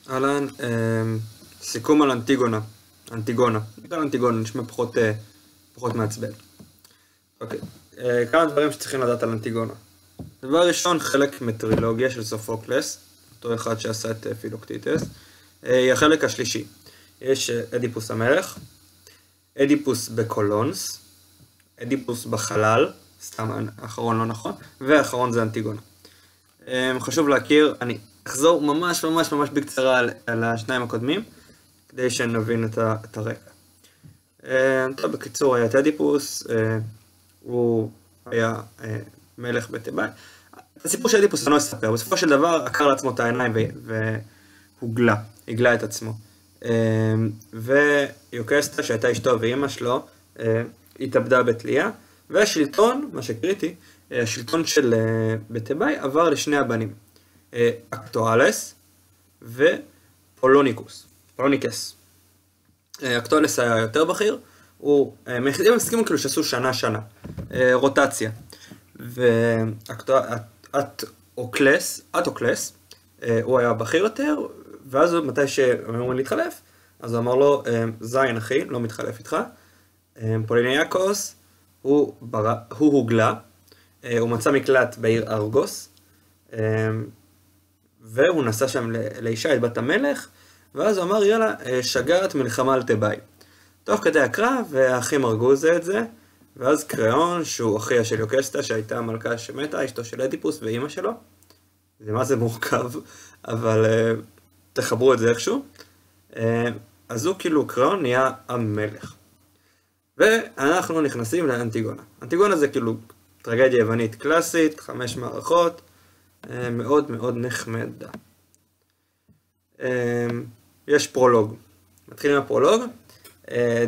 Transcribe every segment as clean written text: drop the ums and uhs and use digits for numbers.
אהלן, סיכום על אנטיגונה. נקרא אנטיגונה, נשמע פחות מעצבן. אוקיי, כמה דברים שצריכים לדעת על אנטיגונה. דבר ראשון, חלק מטרילוגיה של סופוקלס, אותו אחד שעשה את פילוקטיטס, היא החלק השלישי. יש אדיפוס המלך, אדיפוס בקולונס, אדיפוס בחלל, סתם האחרון לא נכון, והאחרון זה אנטיגונה. חשוב להכיר, אני אחזור ממש בקצרה על השניים הקודמים, כדי שנבין את הרקע. טוב, בקיצור, היה את אדיפוס, הוא היה מלך בתיבאי. הסיפור של אדיפוס אני לא אספר, בסופו של דבר עקר לעצמו את העיניים הגלה את עצמו. ויוקסטה, שהייתה אשתו ואימא שלו, התאבדה בתלייה, והשלטון, מה שקריטי, השלטון של בתיבאי עבר לשני הבנים, אקטואלס ופולוניקס. אקטואלס היה יותר בכיר, הם הסכימו כאילו שעשו שנה, רוטציה. ואטוקלס, הוא היה בכיר יותר, ואז מתי שהם אמורים להתחלף, אז הוא אמר לו, זין אחי, לא מתחלף איתך. פוליניאקוס, הוא הוגלה, הוא מצא מקלט בעיר ארגוס, והוא נסע שם לאישה, את בת המלך, ואז הוא אמר, יאללה, שגרת מלחמה על תיבאי. תוך כדי הקרב, האחים הרגו זה את זה, ואז קריאון, שהוא אחיה של יוקסטה, שהייתה המלכה שמתה, אשתו של אדיפוס ואימא שלו. זה מה זה מורכב, אבל תחברו את זה איכשהו. אז הוא כאילו, קריאון נהיה המלך. ואנחנו נכנסים לאנטיגונה. אנטיגונה זה כאילו טרגדיה יוונית קלאסית, 5 מערכות, מאוד נחמדה. יש פרולוג. מתחילים הפרולוג.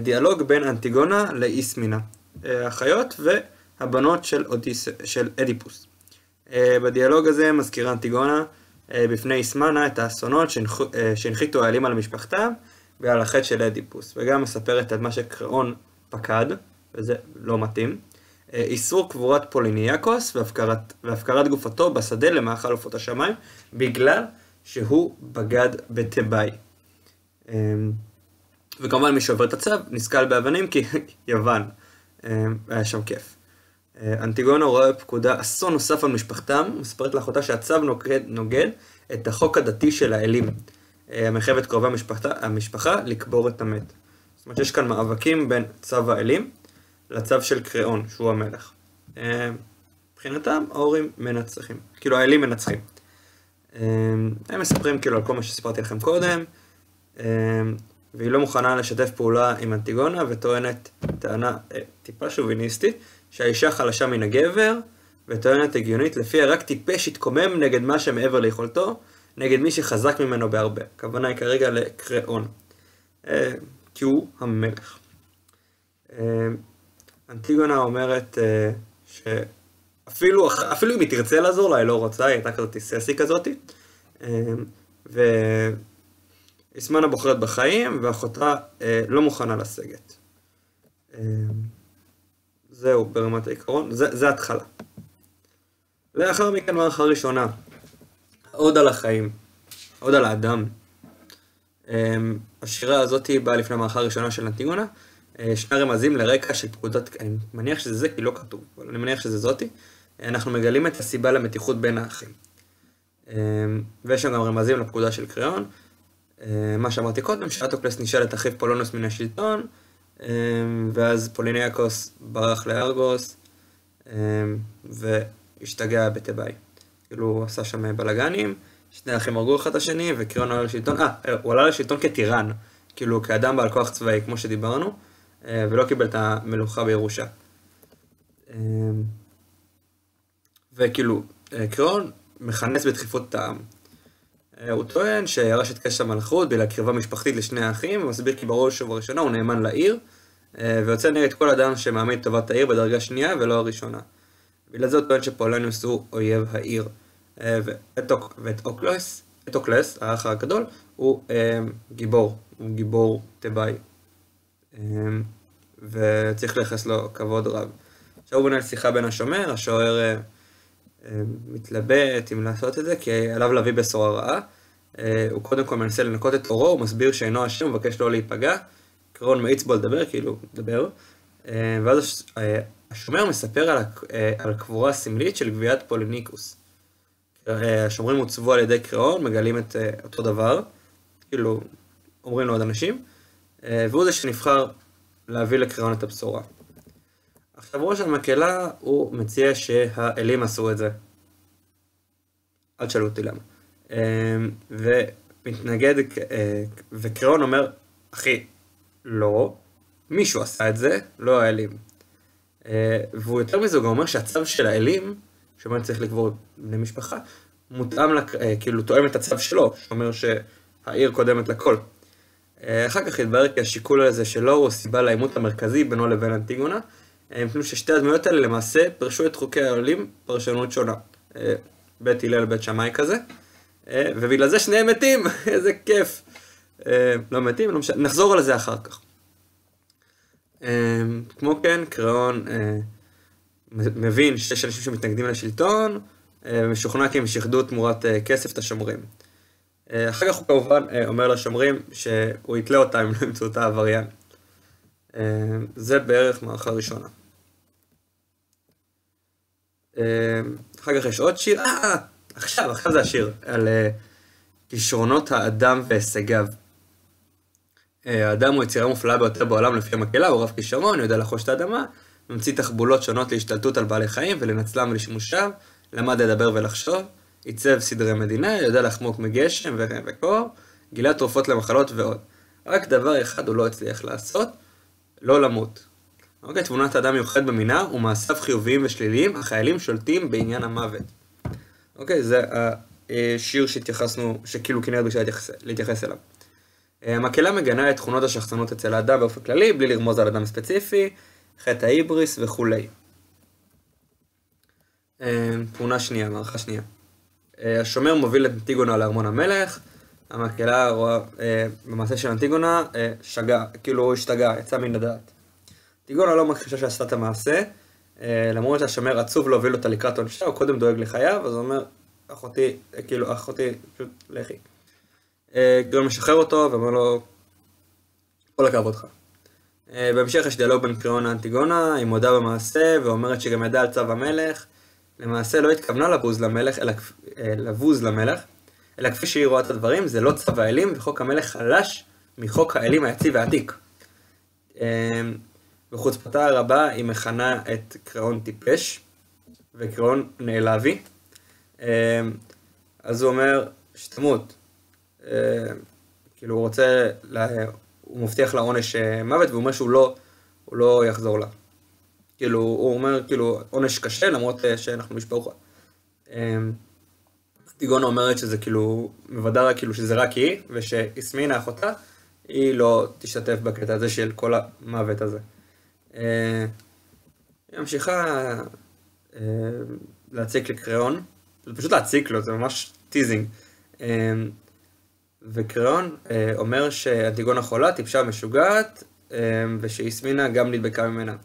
דיאלוג בין אנטיגונה לאיסמינה. החיות והבנות של אדיפוס. בדיאלוג הזה מזכירה אנטיגונה בפני איסמנה את האסונות שהנחיתו האלים על משפחתם ועל החטא של אדיפוס. וגם מספרת את מה שקריאון פקד, וזה לא מתאים. איסור קבורת פוליניאקוס והפקרת גופתו בשדה למאכל עופות השמיים, בגלל שהוא בגד בתיבאי. וכמובן מי שעובר את הצו נזכל באבנים כי יוון. היה שם כיף. אנטיגונה רואה פקודה אסון נוסף על משפחתם, מספרת לאחותה שהצו נוגד את החוק הדתי של האלים, המחייב את קרובי המשפחה לקבור את המת. זאת אומרת שיש כאן מאבקים בין צו האלים לצו של קריאון, שהוא המלך. מבחינתם ההורים מנצחים, כאילו האלים מנצחים. הם מספרים כאילו על כל מה שסיפרתי לכם קודם, והיא לא מוכנה לשתף פעולה עם אנטיגונה, וטוענת טענה טיפה שוביניסטית, שהאישה חלשה מן הגבר, וטוענת הגיונית, לפיה רק טיפש יתקומם נגד מה שמעבר ליכולתו, נגד מי שחזק ממנו בהרבה. הכוונה היא כרגע לקריאון, כי הוא המלך. אנטיגונה אומרת שאפילו אם היא תרצה לעזור לה, היא לא רוצה, היא הייתה כזאת ססי כזאת, איסמנה בוחרת בחיים, ואחותה לא מוכנה לסגת. זהו ברמת העיקרון, זה התחלה. לאחר מכן מערכה ראשונה, עוד על החיים, עוד על האדם. השירה הזאת באה לפני המערכה הראשונה של אנטיגונה, שני רמזים לרקע של פקודת, אני מניח שזה זה כי לא כתוב, אבל אני מניח שזה זאתי. אנחנו מגלים את הסיבה למתיחות בין האחים. ויש שם גם רמזים לפקודה של קריאון, מה שאמרתי קודם, שאטוקלס נשאל את אחיו פולונוס מן השלטון, ואז פוליניאקוס ברח לארגוס, והשתגע בתיבאי. כאילו הוא עשה שם בלגנים, שני אחים הרגו אחד את השני, וקריאון עלה לשלטון, הוא עלה לשלטון כטירן, כאילו כאדם בעל כוח צבאי, כמו שדיברנו, ולא קיבל את המלוכה בירושה. וכאילו, קריאון מכנס בדחיפות את העם. הוא טוען שירש את קש המלכות בגלל קרבה משפחתית לשני האחים, ומסביר כי בראש ובראשונה הוא נאמן לעיר, ויוצא נגד כל אדם שמעמיד טובת העיר בדרגה שנייה ולא הראשונה. בגלל זה הוא טוען שפולניוס הוא אויב העיר. ואטוקלס, האח הגדול, הוא גיבור תיבאי. וצריך לייחס לו כבוד רב. עכשיו הוא מנהל שיחה בין השומר, השוער מתלבט אם לעשות את זה, כי עליו להביא בשורה רעה. הוא קודם כל מנסה לנקות את אורו, הוא מסביר שאינו אשם, הוא מבקש לא להיפגע, קריאון מאיץ בו לדבר, כאילו, דבר, ואז השומר מספר על הקבורה הסמלית של גביית פוליניקוס. השומרים הוצבו על ידי קריאון, מגלים את אותו דבר, כאילו, אומרים לו עוד אנשים, והוא זה שנבחר להביא לקריאון את הבשורה. עכשיו ראש המקהלה הוא מציע שהאלים עשו את זה. אל תשאלו אותי למה. ומתנגד, וקריאון אומר, אחי, לא, מישהו עשה את זה, לא האלים. והוא יותר מזה, הוא גם אומר שהצו של האלים, שאומר צריך לקבור בני משפחה, מותאם, כאילו תואם את הצו שלו, שאומר שהעיר קודמת לכל. אחר כך התברר כי השיקול הזה שלו הוא סיבה לעימות המרכזי בינו לבין אנטיגונה, מפני ששתי הדמויות האלה למעשה פרשו את חוקי האלים פרשנות שונה. בית הלל בית שמאי כזה, ובגלל זה שניהם מתים, איזה כיף. לא מתים, לא משנה, נחזור על זה אחר כך. כמו כן, קריאון מבין שיש אנשים שמתנגדים לשלטון, ומשוכנע כי הם שחדו תמורת כסף את השומרים. אחר כך הוא כמובן אומר לשומרים שהוא יתלה אותם אם לא ימצאו את העבריין. זה בערך מערכה ראשונה. אחר כך יש עוד שיר, עכשיו זה השיר, על כישרונות האדם והישגיו. האדם הוא יצירה מופלאה ביותר בעולם לפי המקהלה, הוא רב כישרון, יודע לחוש את האדמה, ממציא תחבולות שונות להשתלטות על בעלי חיים ולנצלם ולשימושיו, למד לדבר ולחשוב, עיצב סדרי מדינה, יודע לחמוק מגשם וקור, גילה תרופות למחלות ועוד. רק דבר אחד הוא לא הצליח לעשות, לא למות. אוקיי, תבונת האדם מיוחד במינה ומעשיו חיוביים ושליליים, החיילים שולטים בעניין המוות. אוקיי, זה השיר שהתייחסנו, שכאילו כנראה בשביל להתייחס אליו. המקהלה מגנה את תכונות השחצנות אצל האדם באופן כללי, בלי לרמוז על אדם ספציפי, חטא ההיבריס וכולי. תמונה שנייה, מערכה שנייה. השומר מוביל את אנטיגונה לארמון המלך, המקהלה רואה במעשה של אנטיגונה שגה, כאילו הוא השתגע, יצא מן הדעת. אנטיגונה לא מכחישה שעשתה את המעשה, למרות שהשומר עצוב להוביל אותה לקראת עונשה, הוא קודם דואג לחייו, אז הוא אומר, אחותי, פשוט לכי. קריאון משחרר אותו ואומר לו, כל הכבוד לך. בהמשך יש דיאלוג בין קריאון לאנטיגונה, היא מודה במעשה ואומרת שגם ידעה על צו המלך, למעשה לא התכוונה לבוז למלך, אלא כפי שהיא רואה את הדברים, זה לא צו האלים, וחוק המלך חלש מחוק האלים היציב והעתיק. בחוצפתה הרבה היא מכנה את קריאון טיפש, וקריאון נעלבי. אז הוא אומר, שתמות. כאילו הוא רוצה, הוא מבטיח לה עונש מוות, והוא אומר שהוא לא יחזור לה. כאילו, הוא אומר, כאילו, עונש קשה, למרות שאנחנו משפחה. אנטיגונה אומרת שזה כאילו, מבדר כאילו שזה רק היא, ושאיסמינה אחותה, היא לא תשתתף בקטע הזה של כל המוות הזה. היא ממשיכה להציק לקריאון, זה פשוט להציק לו, זה ממש טיזינג. וקריאון אומר שאנטיגונה חולה, טיפשה משוגעת, ושאיסמינה גם נדבקה ממנה.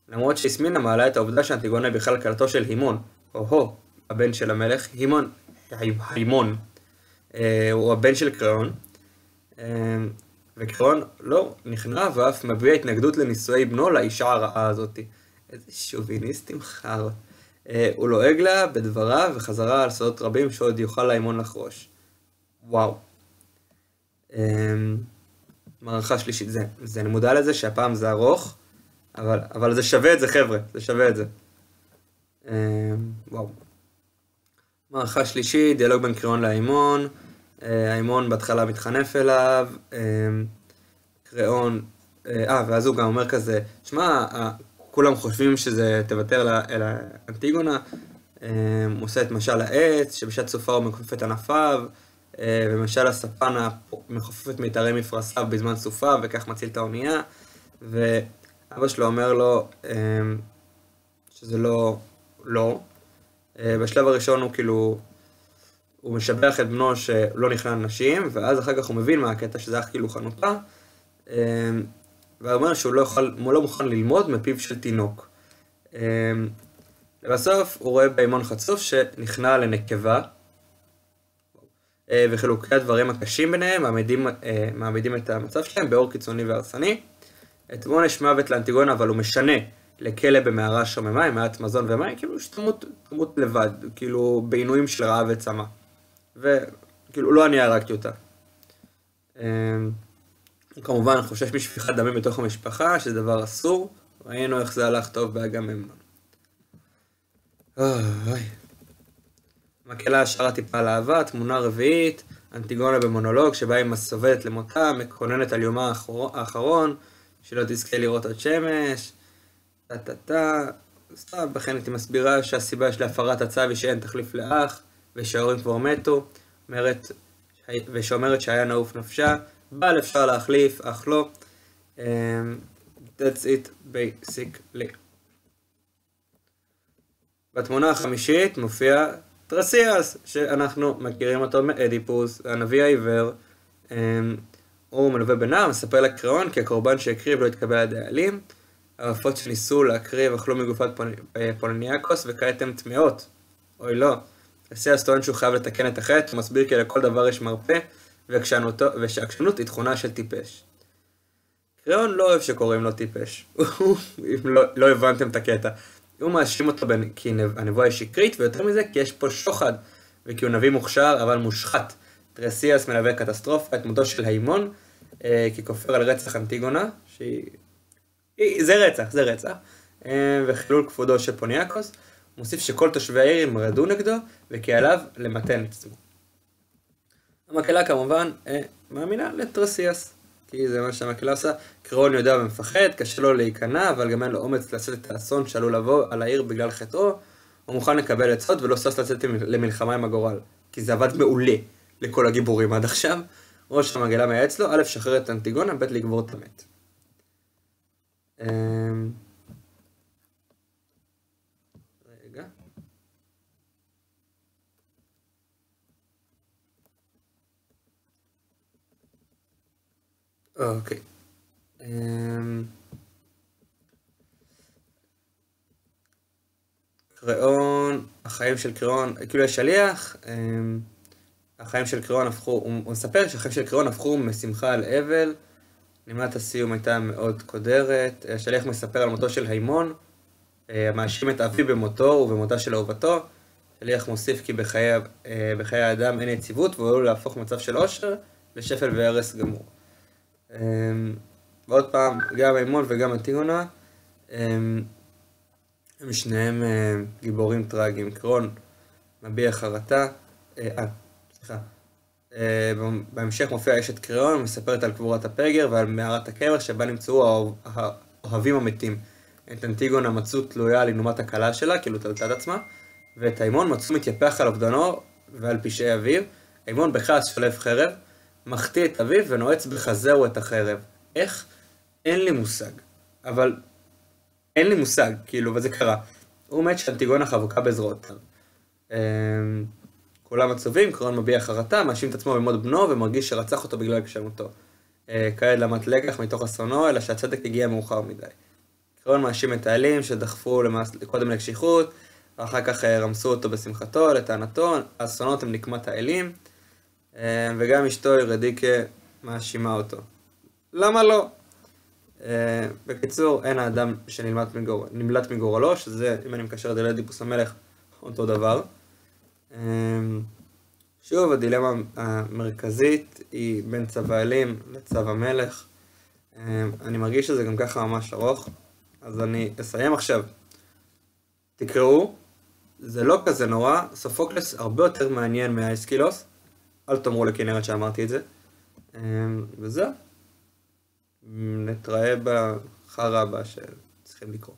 למרות שאיסמינה מעלה את העובדה שאנטיגונה היא בכלל כלתו של הימון, הבן של המלך, הימון, הוא הבן של קריאון, וקריאון לא נכנע ואף מביע התנגדות לנישואי בנו לאישה הרעה הזאת. איזה שוביניסט עם חר. הוא לועג לה בדבריו וחזרה על סודות רבים שעוד יוכל להימון לחרוש. וואו. מערכה שלישית, אני מודע לזה שהפעם זה ארוך, אבל זה שווה את זה חבר'ה, זה שווה את זה. וואו. מערכה שלישית, דיאלוג בין קריאון להימון, ההימון בהתחלה מתחנף אליו, קריאון, ואז הוא גם אומר כזה, שמע, כולם חושבים שזה תוותר אל האנטיגונה, הוא עושה את משל העץ, שבשעת סופה הוא מכופף את ענפיו, ומשל הספן מכופף את מיתרי מפרסיו בזמן סופה, וכך מציל את האונייה, ואבא שלו אומר לו שזה לא. בשלב הראשון הוא כאילו, הוא משבח את בנו שלא נכנע נשים, ואז אחר כך הוא מבין מה הקטע שזה היה כאילו חנופה, ואומר שהוא לא מוכן ללמוד מפיו של תינוק. לבסוף הוא רואה בהימון חצוף שנכנע לנקבה, וחילוקי הדברים הקשים ביניהם מעמידים את המצב שלהם באור קיצוני והרסני. את עונש מוות לאנטיגונה, אבל הוא משנה לכלא במערה שוממה, עם מעט מזון ומים, כאילו יש תמות לבד, כאילו בעינויים של רעב וצמא. וכאילו לא אני הרגתי אותה. כמובן חושש משפיכת דמים בתוך המשפחה, שזה דבר אסור. ראינו איך זה הלך טוב באגממנון. מקהלה שרה טיפה על אהבה, תמונה רביעית, אנטיגונה במונולוג שבה היא מסובבת למותה, מקוננת על יומה האחרון, שלא תזכה לראות עד שמש, סתם, בכן הייתי מסבירה שהסיבה של הפרת הצו היא שאין תחליף לאח, ושההורים כבר מתו, ושאומרת שהיה נעוף נפשה, בעל אפשר להחליף, אך לא. That's it basically. בתמונה החמישית מופיע טרסיאס, שאנחנו מכירים אותו מאדיפוס, הנביא העיוור. הוא מלווה בנער, מספר לקריאון כי הקורבן שהקריב לא התקבל על ידי האלים. העופות שניסו להקריב אכלו מגופת פולניאקוס וכעת הן טמאות. אוי לא. טרסיאס טוען שהוא חייב לתקן את החטא, הוא מסביר כי לכל דבר יש מרפא, ושהעקשנות היא תכונה של טיפש. קריאון לא אוהב שקוראים לו טיפש, אם לא הבנתם את הקטע. הוא מאשים אותו כי הנבואה היא שקרית, ויותר מזה כי יש פה שוחד, וכי הוא נביא מוכשר אבל מושחת. טרסיאס מלווה קטסטרופה את מותו של היימון, כי כופר על רצח אנטיגונה, זה רצח, וחילול כבודו של פוניאקוס, מוסיף שכל תושבי העיר ימרדו נגדו, וכי עליו למתן את עצמו. המקהלה כמובן מאמינה לטרסיאס, כי זה מה שהמקהלה עושה. קריאון יודע ומפחד, קשה לו להיכנע, אבל גם אין לו אומץ לעשות את האסון שעלול לבוא על העיר בגלל חטאו. הוא מוכן לקבל עצות ולא שש לצאת למלחמה עם הגורל, כי זה עבד מעולה לכל הגיבורים עד עכשיו. ראש המקהלה מייעץ לו, א' שחרר את אנטיגונה, ב' לגבור את המת. רגע. אוקיי. קריאון, החיים של קריאון, כאילו יש שליח, החיים של קריאון הפכו, הוא מספר שהחיים של קריאון הפכו משמחה על אבל, נימת הסיום הייתה מאוד קודרת. השליח מספר על מותו של היימון, מאשים את אביו במותו ובמותה של אהובתו. השליח מוסיף כי בחיי האדם אין יציבות, והוא עלול להפוך מצב של עושר לשפל והרס גמור. ועוד פעם, גם היימון וגם אנטיגונה, הם שניהם גיבורים טרגיים. קריאון מביע חרטה, בהמשך מופיע אשת קריאון, מספרת על קבורת הפגר ועל מערת הקבר שבה נמצאו האוהבים המתים. את אנטיגונה מצאו תלויה על עינומת הכלה שלה, כאילו תלתה את עצמה, ואת היימון מצאו מתייפח על אובדנו ועל פשעי אביו. היימון בכעס שולף חרב, מחטיא את אביו ונועץ בחזהו את החרב. איך? אין לי מושג. אבל אין לי מושג, כאילו, וזה קרה. הוא מת שאנטיגונה חבוקה בזרועותיו. כולם עצובים, קריאון מביע חרטה, מאשים את עצמו במות בנו ומרגיש שרצח אותו בגלל כשמותו. כעת למד לקח מתוך אסונו, אלא שהצדק הגיע מאוחר מדי. קריאון מאשים את האלים שדחפו קודם לקשיחות, ואחר כך רמסו אותו בשמחתו, לטענתו, האסונות הם נקמת האלים, וגם אשתו ירדיקה מאשימה אותו. למה לא? בקיצור, אין האדם שנמלט מגורלו, שזה, אם אני מקשר את זה לאדיפוס המלך, אותו דבר. שוב, הדילמה המרכזית היא בין צו האלים לצו המלך. אני מרגיש שזה גם ככה ממש ארוך, אז אני אסיים עכשיו. תקראו, זה לא כזה נורא, סופוקלס הרבה יותר מעניין מהאיסקילוס, אל תאמרו לכנרת שאמרתי את זה. וזהו. נתראה בחרא הבא שצריכים לקרוא.